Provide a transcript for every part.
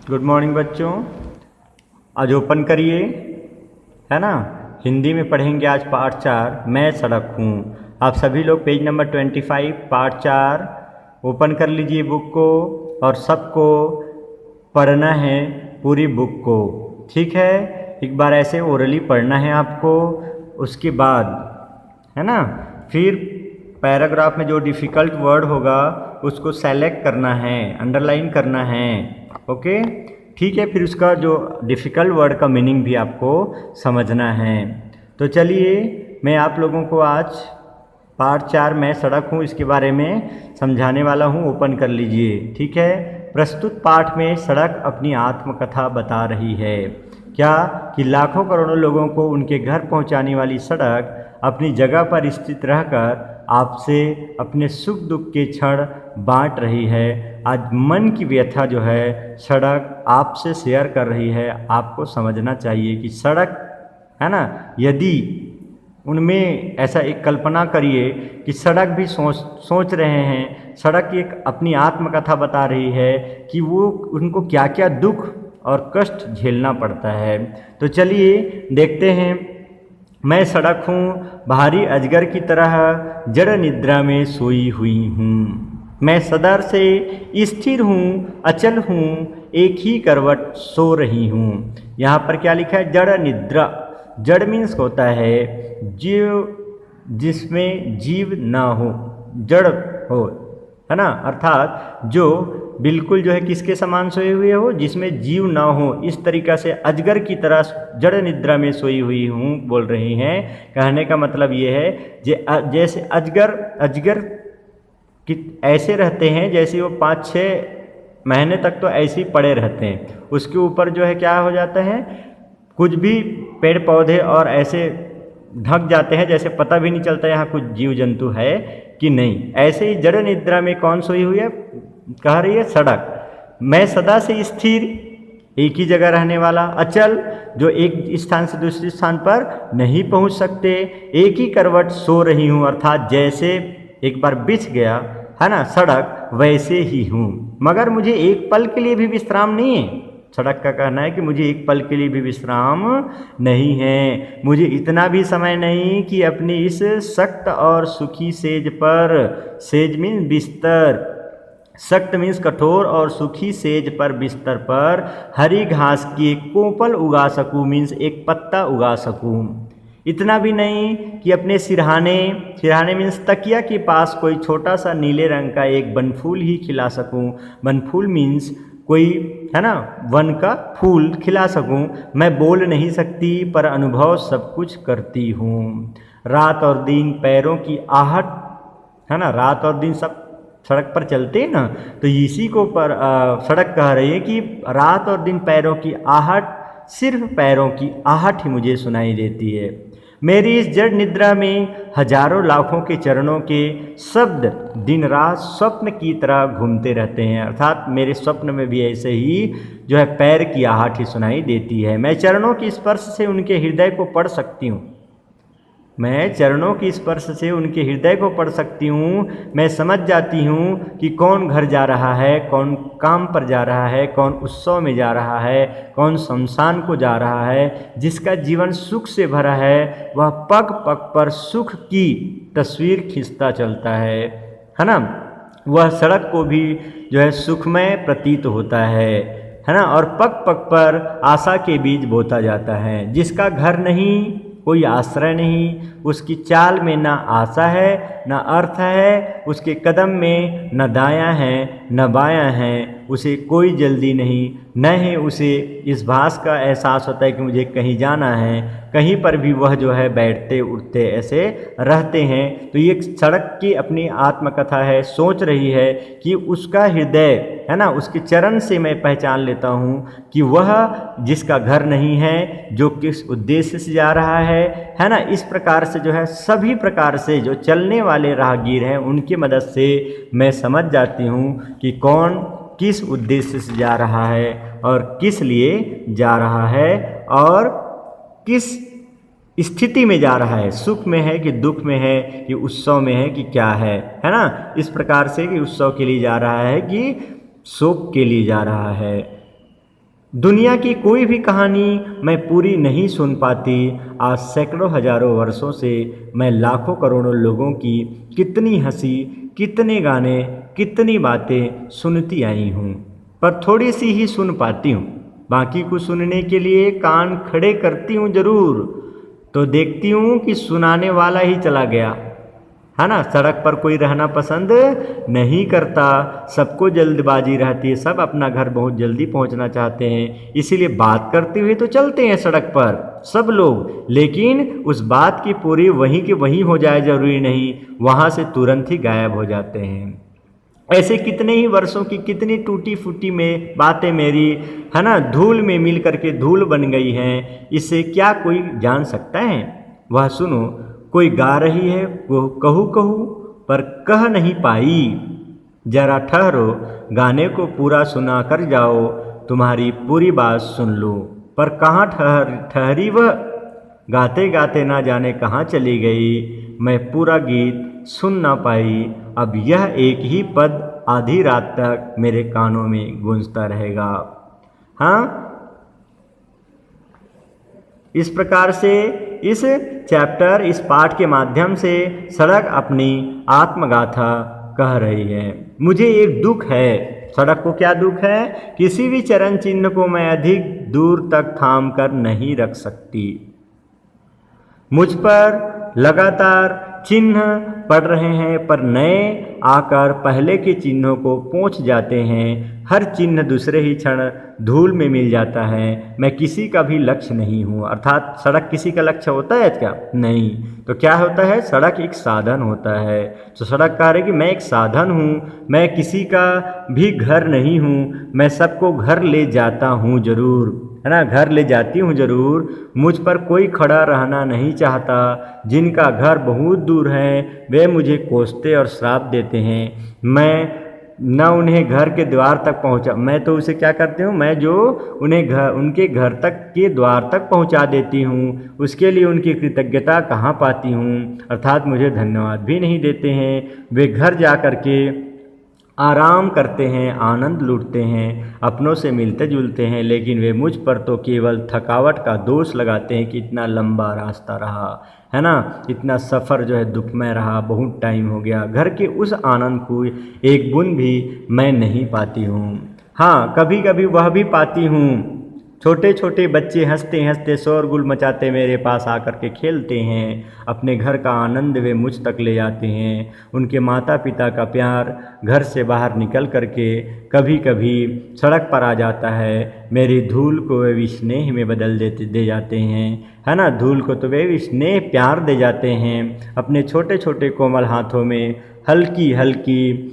Good morning बच्चों। आज open करिए, है ना। हिंदी में पढ़ेंगे आज पार्ट 4, मैं सड़क हूँ। आप सभी लोग पेज नंबर 25 पार्ट 4 ओपन कर लीजिए बुक को, और सबको पढ़ना है पूरी बुक को, ठीक है। एक बार ऐसे ओरली पढ़ना है आपको, उसके बाद, है ना, फिर पैराग्राफ में जो डिफ़िकल्ट वर्ड होगा उसको सेलेक्ट करना है, अंडरलाइन करना है, ओके, ठीक है। फिर उसका जो डिफ़िकल्ट वर्ड का मीनिंग भी आपको समझना है। तो चलिए मैं आप लोगों को आज पार्ट 4 मैं सड़क हूँ इसके बारे में समझाने वाला हूँ। ओपन कर लीजिए, ठीक है। प्रस्तुत पाठ में सड़क अपनी आत्मकथा बता रही है। क्या कि लाखों करोड़ों लोगों को उनके घर पहुंचाने वाली सड़क अपनी जगह पर स्थित रहकर आपसे अपने सुख दुख के क्षण बांट रही है। आज मन की व्यथा जो है सड़क आपसे शेयर कर रही है। आपको समझना चाहिए कि सड़क, है ना, यदि उनमें ऐसा एक कल्पना करिए कि सड़क भी सोच रहे हैं, सड़क एक अपनी आत्मकथा बता रही है कि वो उनको क्या क्या दुख और कष्ट झेलना पड़ता है। तो चलिए देखते हैं। मैं सड़क हूँ, भारी अजगर की तरह जड़ निद्रा में सोई हुई हूँ। मैं सदर से स्थिर हूँ, अचल हूँ, एक ही करवट सो रही हूँ। यहाँ पर क्या लिखा है? जड़ निद्रा। जड़ मीन्स होता है जीव, जिसमें जीव ना हो, जड़ हो, है ना, अर्थात जो बिल्कुल जो है किसके समान सोए हुए हो, जिसमें जीव ना हो। इस तरीक़ा से अजगर की तरह जड़ निद्रा में सोई हुई हूँ बोल रही हैं। कहने का मतलब ये है जैसे अजगर कि ऐसे रहते हैं जैसे वो 5-6 महीने तक तो ऐसे ही पड़े रहते हैं। उसके ऊपर जो है क्या हो जाता है, कुछ भी पेड़ पौधे और ऐसे ढक जाते हैं, जैसे पता भी नहीं चलता यहाँ कुछ जीव जंतु है कि नहीं। ऐसे ही जड़ निद्रा में कौन सोई हुई है? कह रही है सड़क। मैं सदा से स्थिर, एक ही जगह रहने वाला, अचल, जो एक स्थान से दूसरे स्थान पर नहीं पहुंच सकते, एक ही करवट सो रही हूँ, अर्थात जैसे एक बार बिछ गया, है ना, सड़क, वैसे ही हूँ। मगर मुझे एक पल के लिए भी विश्राम नहीं है। सड़क का कहना है कि मुझे एक पल के लिए भी विश्राम नहीं है। मुझे इतना भी समय नहीं कि अपनी इस सख्त और सुखी सेज पर, सेज मीन्स बिस्तर, सख्त मीन्स कठोर और सुखी सेज पर, बिस्तर पर हरी घास की एक कोपल उगा सकूँ, मीन्स एक पत्ता उगा सकूँ। इतना भी नहीं कि अपने सिरहाने मीन्स तकिया के पास कोई छोटा सा नीले रंग का एक बनफूल ही खिला सकूँ। बनफूल मीन्स कोई, है ना, वन का फूल खिला सकूँ। मैं बोल नहीं सकती पर अनुभव सब कुछ करती हूँ। रात और दिन पैरों की आहट, है ना, रात और दिन सब सड़क पर चलते हैं ना, तो इसी को पर सड़क कह रही है कि रात और दिन पैरों की आहट, सिर्फ पैरों की आहट ही मुझे सुनाई देती है। मेरी इस जड़ निद्रा में हजारों लाखों के चरणों के शब्द दिन रात स्वप्न की तरह घूमते रहते हैं, अर्थात मेरे स्वप्न में भी ऐसे ही जो है पैर की आहट ही सुनाई देती है। मैं चरणों की स्पर्श से उनके हृदय को पढ़ सकती हूँ। मैं चरणों की स्पर्श से उनके हृदय को पढ़ सकती हूँ। मैं समझ जाती हूँ कि कौन घर जा रहा है, कौन काम पर जा रहा है, कौन उत्सव में जा रहा है, कौन शमशान को जा रहा है। जिसका जीवन सुख से भरा है वह पग पग पर सुख की तस्वीर खींचता चलता है ना। वह सड़क को भी जो है सुखमय प्रतीत होता है ना, और पग पग पर आशा के बीज बोता जाता है। जिसका घर नहीं, कोई आश्रय नहीं, उसकी चाल में ना आशा है ना अर्थ है, उसके कदम में न दायां है न बायां है, उसे कोई जल्दी नहीं, न ही उसे इस भास का एहसास होता है कि मुझे कहीं जाना है। कहीं पर भी वह जो है बैठते उठते ऐसे रहते हैं। तो ये सड़क की अपनी आत्मकथा है, सोच रही है कि उसका हृदय, है ना, उसके चरण से मैं पहचान लेता हूँ कि वह जिसका घर नहीं है, जो किस उद्देश्य से जा रहा है ना। इस प्रकार से जो है सभी प्रकार से जो चलने वाले राहगीर हैं उनकी मदद से मैं समझ जाती हूँ कि कौन किस उद्देश्य से जा रहा है और किस लिए जा रहा है और किस स्थिति में जा रहा है, सुख में है कि दुख में है कि उत्सव में है कि क्या है ना। इस प्रकार से कि उत्सव के लिए जा रहा है कि शोक के लिए जा रहा है। दुनिया की कोई भी कहानी मैं पूरी नहीं सुन पाती। आज सैकड़ों हजारों वर्षों से मैं लाखों करोड़ों लोगों की कितनी हंसी, कितने गाने, कितनी बातें सुनती आई हूँ, पर थोड़ी सी ही सुन पाती हूँ। बाकी को सुनने के लिए कान खड़े करती हूँ जरूर, तो देखती हूँ कि सुनाने वाला ही चला गया, है ना। सड़क पर कोई रहना पसंद नहीं करता, सबको जल्दबाजी रहती है, सब अपना घर बहुत जल्दी पहुंचना चाहते हैं, इसीलिए बात करते हुए तो चलते हैं सड़क पर सब लोग, लेकिन उस बात की पूरी वहीं के वहीं हो जाए जरूरी नहीं, वहां से तुरंत ही गायब हो जाते हैं। ऐसे कितने ही वर्षों की कितनी टूटी फूटी में बातें मेरी, है ना, धूल में मिल करके धूल बन गई हैं, इससे क्या कोई जान सकता है। वह सुनो, कोई गा रही है वो कहू कहू पर कह नहीं पाई, जरा ठहरो गाने को पूरा सुना कर जाओ, तुम्हारी पूरी बात सुन लो। पर कहाँ ठहरी वह, गाते गाते ना जाने कहाँ चली गई, मैं पूरा गीत सुन ना पाई, अब यह एक ही पद आधी रात तक मेरे कानों में गूंजता रहेगा। हाँ, इस प्रकार से इस चैप्टर, इस पाठ के माध्यम से सड़क अपनी आत्मगाथा कह रही है। मुझे एक दुख है, सड़क को क्या दुख है, किसी भी चरण चिन्ह को मैं अधिक दूर तक थाम कर नहीं रख सकती। मुझ पर लगातार चिन्ह पड़ रहे हैं, पर नए आकर पहले के चिन्हों को पोंछ जाते हैं, हर चिन्ह दूसरे ही क्षण धूल में मिल जाता है। मैं किसी का भी लक्ष्य नहीं हूँ, अर्थात सड़क किसी का लक्ष्य होता है क्या, नहीं। तो क्या होता है, सड़क एक साधन होता है। तो सड़क कह रही कि मैं एक साधन हूँ, मैं किसी का भी घर नहीं हूँ, मैं सबको घर ले जाता हूँ जरूर, है ना, घर ले जाती हूँ जरूर। मुझ पर कोई खड़ा रहना नहीं चाहता, जिनका घर बहुत दूर है वे मुझे कोसते और श्राप देते हैं। मैं न उन्हें घर के द्वार तक पहुँचा, मैं तो उसे क्या करती हूँ, मैं जो उन्हें उनके घर तक के द्वार तक पहुँचा देती हूँ, उसके लिए उनकी कृतज्ञता कहाँ पाती हूँ, अर्थात मुझे धन्यवाद भी नहीं देते हैं। वे घर जा कर के आराम करते हैं, आनंद लूटते हैं, अपनों से मिलते जुलते हैं, लेकिन वे मुझ पर तो केवल थकावट का दोष लगाते हैं कि इतना लंबा रास्ता रहा, है ना, इतना सफ़र जो है दुखमय रहा, बहुत टाइम हो गया, घर के उस आनंद को एक बूंद भी मैं नहीं पाती हूँ। हाँ, कभी कभी वह भी पाती हूँ, छोटे छोटे बच्चे हंसते हंसते शोरगुल मचाते मेरे पास आकर के खेलते हैं, अपने घर का आनंद वे मुझ तक ले जाते हैं। उनके माता पिता का प्यार घर से बाहर निकल करके कभी कभी सड़क पर आ जाता है, मेरी धूल को वे विस्नेह में बदल दे जाते हैं, है ना, धूल को तो वे विस्नेह प्यार दे जाते हैं। अपने छोटे छोटे कोमल हाथों में हल्की हल्की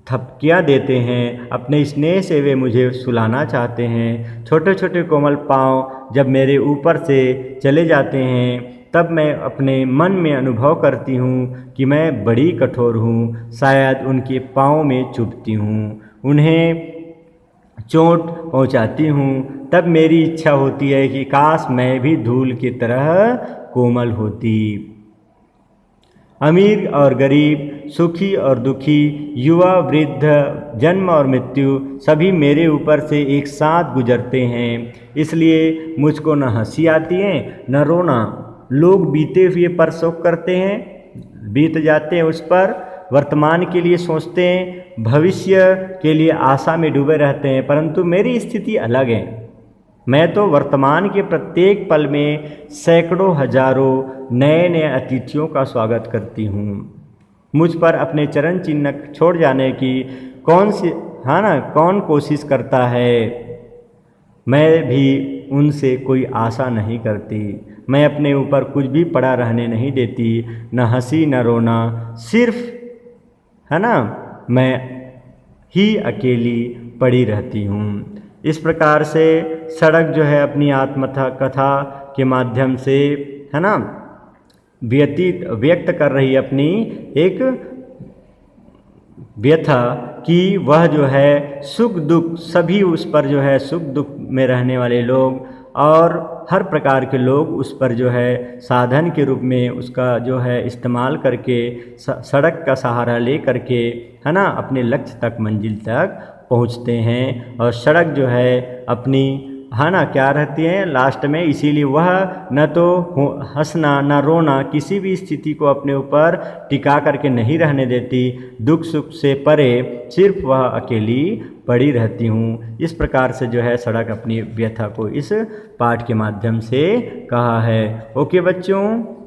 थपकियाँ देते हैं, अपने स्नेह से वे मुझे सुलाना चाहते हैं। छोटे छोटे कोमल पाँव जब मेरे ऊपर से चले जाते हैं, तब मैं अपने मन में अनुभव करती हूँ कि मैं बड़ी कठोर हूँ, शायद उनके पाँव में चुभती हूँ, उन्हें चोट पहुँचाती हूँ। तब मेरी इच्छा होती है कि काश मैं भी धूल की तरह कोमल होती। अमीर और गरीब, सुखी और दुखी, युवा वृद्ध, जन्म और मृत्यु, सभी मेरे ऊपर से एक साथ गुजरते हैं, इसलिए मुझको न हंसी आती है न रोना। लोग बीते हुए पर शोक करते हैं, बीत जाते हैं उस पर, वर्तमान के लिए सोचते हैं, भविष्य के लिए आशा में डूबे रहते हैं, परंतु मेरी स्थिति अलग है। मैं तो वर्तमान के प्रत्येक पल में सैकड़ों हजारों नए नए अतिथियों का स्वागत करती हूँ। मुझ पर अपने चरण चिन्ह छोड़ जाने की कौन कोशिश करता है, मैं भी उनसे कोई आशा नहीं करती। मैं अपने ऊपर कुछ भी पड़ा रहने नहीं देती, न हंसी न रोना, सिर्फ, है ना, मैं ही अकेली पड़ी रहती हूँ। इस प्रकार से सड़क जो है अपनी आत्मकथा के माध्यम से, है ना, व्यक्त कर रही अपनी एक व्यथा कि वह जो है सुख दुख, सभी उस पर जो है सुख दुख में रहने वाले लोग और हर प्रकार के लोग उस पर जो है साधन के रूप में उसका जो है इस्तेमाल करके सड़क का सहारा ले करके, है ना, अपने लक्ष्य तक, मंजिल तक पहुंचते हैं। और सड़क जो है अपनी है ना, क्या रहती हैं लास्ट में, इसीलिए वह न तो हंसना न रोना, किसी भी स्थिति को अपने ऊपर टिका करके नहीं रहने देती, दुख सुख से परे सिर्फ वह अकेली पड़ी रहती हूँ। इस प्रकार से जो है सड़क अपनी व्यथा को इस पाठ के माध्यम से कहा है। ओके बच्चों।